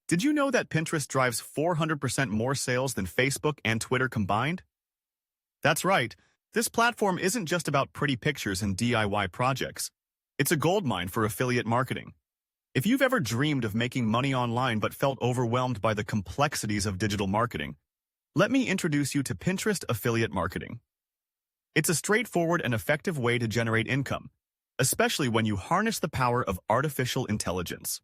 Did you know that Pinterest drives 400% more sales than Facebook and Twitter combined? That's right. This platform isn't just about pretty pictures and DIY projects. It's a goldmine for affiliate marketing. If you've ever dreamed of making money online but felt overwhelmed by the complexities of digital marketing, let me introduce you to Pinterest Affiliate Marketing. It's a straightforward and effective way to generate income, especially when you harness the power of artificial intelligence.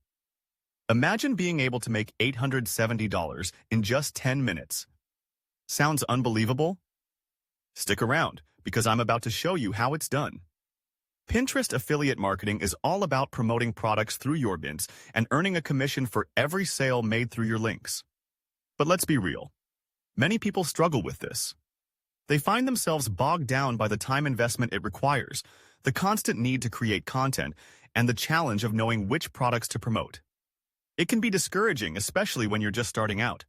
Imagine being able to make $870 in just 10 minutes. Sounds unbelievable? Stick around, because I'm about to show you how it's done. Pinterest affiliate marketing is all about promoting products through your bins and earning a commission for every sale made through your links. But let's be real. Many people struggle with this. They find themselves bogged down by the time investment it requires, the constant need to create content, and the challenge of knowing which products to promote. It can be discouraging, especially when you're just starting out.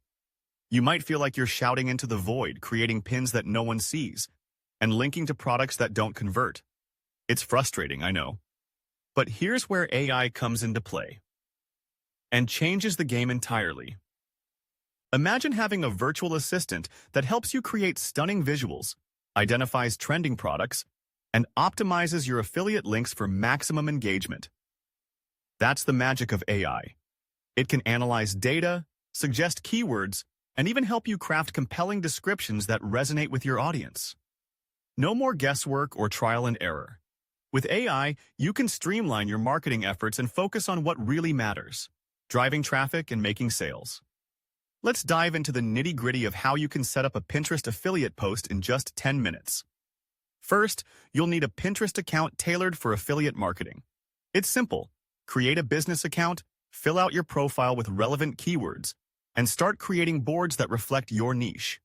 You might feel like you're shouting into the void, creating pins that no one sees, and linking to products that don't convert. It's frustrating, I know. But here's where AI comes into play and changes the game entirely. Imagine having a virtual assistant that helps you create stunning visuals, identifies trending products, and optimizes your affiliate links for maximum engagement. That's the magic of AI. It can analyze data, suggest keywords, and even help you craft compelling descriptions that resonate with your audience. No more guesswork or trial and error. With AI, you can streamline your marketing efforts and focus on what really matters, driving traffic and making sales. Let's dive into the nitty-gritty of how you can set up a Pinterest affiliate post in just 10 minutes. First, you'll need a Pinterest account tailored for affiliate marketing. It's simple. Create a business account, fill out your profile with relevant keywords, and start creating boards that reflect your niche.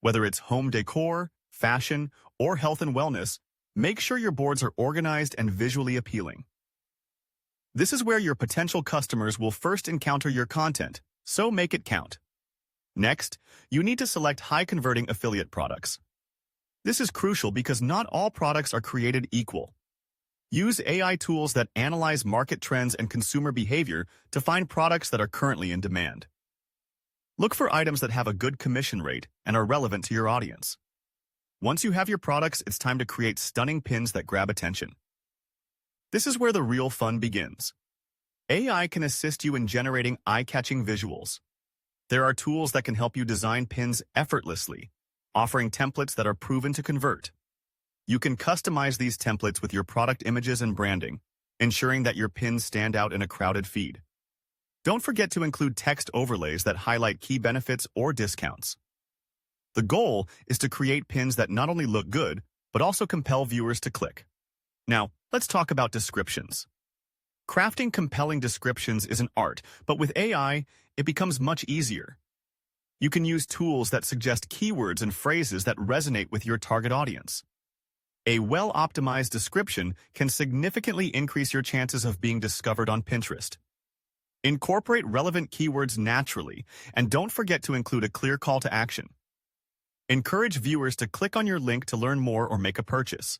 Whether it's home decor, fashion, or health and wellness, make sure your boards are organized and visually appealing. This is where your potential customers will first encounter your content, so make it count. Next, you need to select high-converting affiliate products. This is crucial because not all products are created equal. Use AI tools that analyze market trends and consumer behavior to find products that are currently in demand. Look for items that have a good commission rate and are relevant to your audience. Once you have your products, it's time to create stunning pins that grab attention. This is where the real fun begins. AI can assist you in generating eye-catching visuals. There are tools that can help you design pins effortlessly, offering templates that are proven to convert. You can customize these templates with your product images and branding, ensuring that your pins stand out in a crowded feed. Don't forget to include text overlays that highlight key benefits or discounts. The goal is to create pins that not only look good, but also compel viewers to click. Now, let's talk about descriptions. Crafting compelling descriptions is an art, but with AI, it becomes much easier. You can use tools that suggest keywords and phrases that resonate with your target audience. A well-optimized description can significantly increase your chances of being discovered on Pinterest. Incorporate relevant keywords naturally, and don't forget to include a clear call to action. Encourage viewers to click on your link to learn more or make a purchase.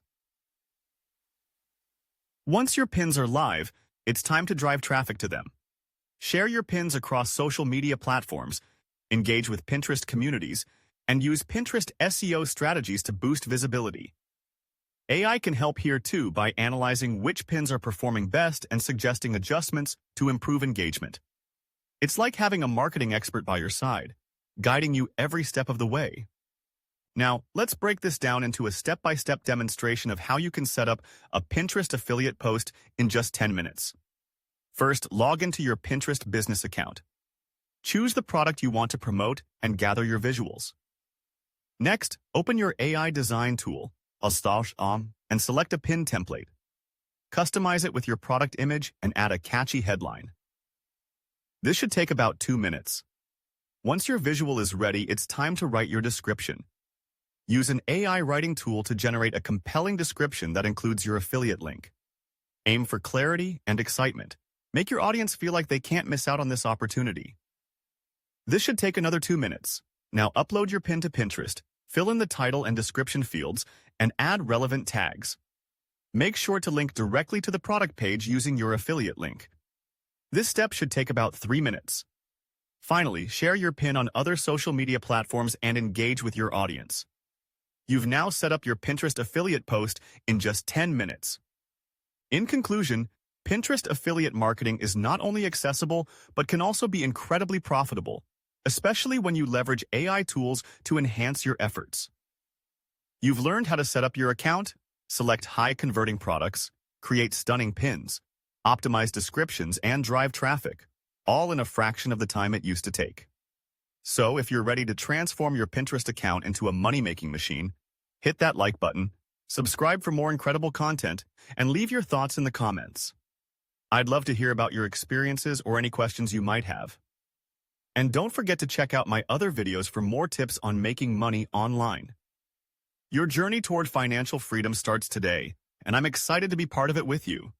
Once your pins are live, it's time to drive traffic to them. Share your pins across social media platforms, engage with Pinterest communities, and use Pinterest SEO strategies to boost visibility. AI can help here too by analyzing which pins are performing best and suggesting adjustments to improve engagement. It's like having a marketing expert by your side, guiding you every step of the way. Now, let's break this down into a step-by-step demonstration of how you can set up a Pinterest affiliate post in just 10 minutes. First, log into your Pinterest business account. Choose the product you want to promote and gather your visuals. Next, open your AI design tool, and select a pin template. Customize it with your product image and add a catchy headline. This should take about 2 minutes. Once your visual is ready, it's time to write your description. Use an AI writing tool to generate a compelling description that includes your affiliate link. Aim for clarity and excitement. Make your audience feel like they can't miss out on this opportunity. This should take another 2 minutes. Now upload your pin to Pinterest, fill in the title and description fields, and add relevant tags. Make sure to link directly to the product page using your affiliate link. This step should take about 3 minutes. Finally, share your pin on other social media platforms and engage with your audience. You've now set up your Pinterest affiliate post in just 10 minutes. In conclusion, Pinterest affiliate marketing is not only accessible, but can also be incredibly profitable, especially when you leverage AI tools to enhance your efforts. You've learned how to set up your account, select high-converting products, create stunning pins, optimize descriptions, and drive traffic, all in a fraction of the time it used to take. So if you're ready to transform your Pinterest account into a money-making machine, hit that like button, subscribe for more incredible content, and leave your thoughts in the comments. I'd love to hear about your experiences or any questions you might have. And don't forget to check out my other videos for more tips on making money online. Your journey toward financial freedom starts today, and I'm excited to be part of it with you.